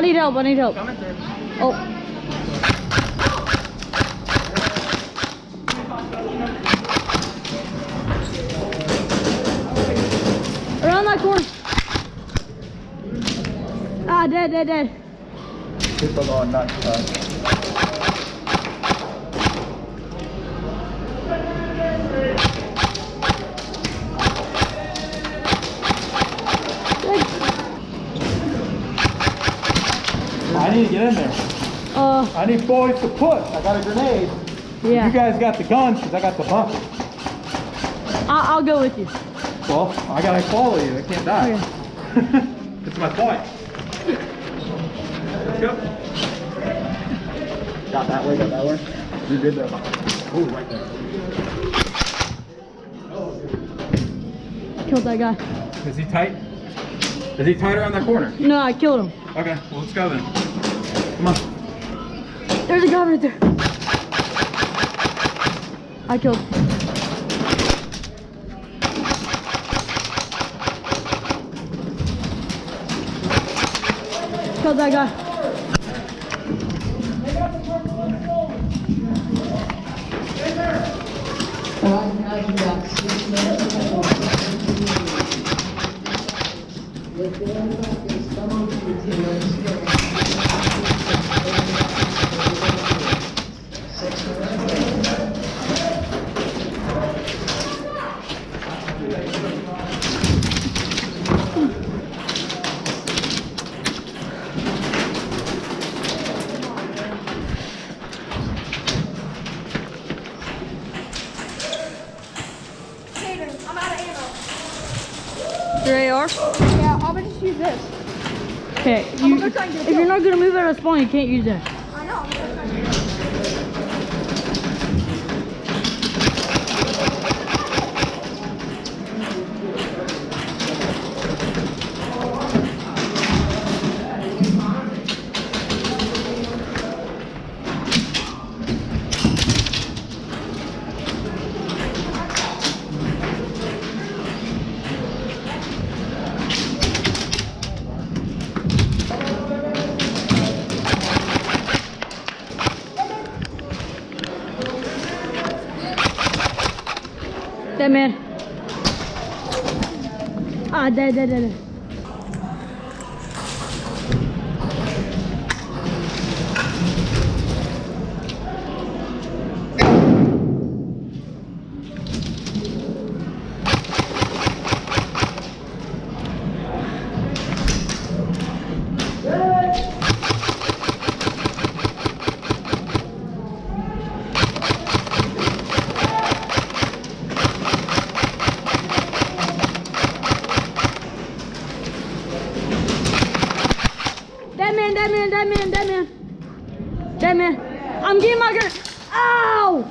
I need help. I need help. Coming through. Oh. Around that corner. Ah, dead. People going nuts. I need to get in there. I need boys to push. I got a grenade. Yeah. You guys got the guns because I got the bump. I'll go with you. Well, I gotta follow you. I can't die. Okay. That's my point. Let's go. Got that way. You did that. Oh, right there. Killed that guy. Is he tight? Is he tight around that corner? No, I killed him. Okay, well, let's go then. Come on. There's a guy right there. I killed him. Killed that guy. I'm out of ammo. Your AR? Yeah, I'm gonna just use this. Okay, I'm gonna try and get a if kill. you're not gonna move out of spawn, you can't use that. I know, I'm gonna try and get a kill. Dead man. Ah, dead. Dead man. I'm getting my gun. Ow!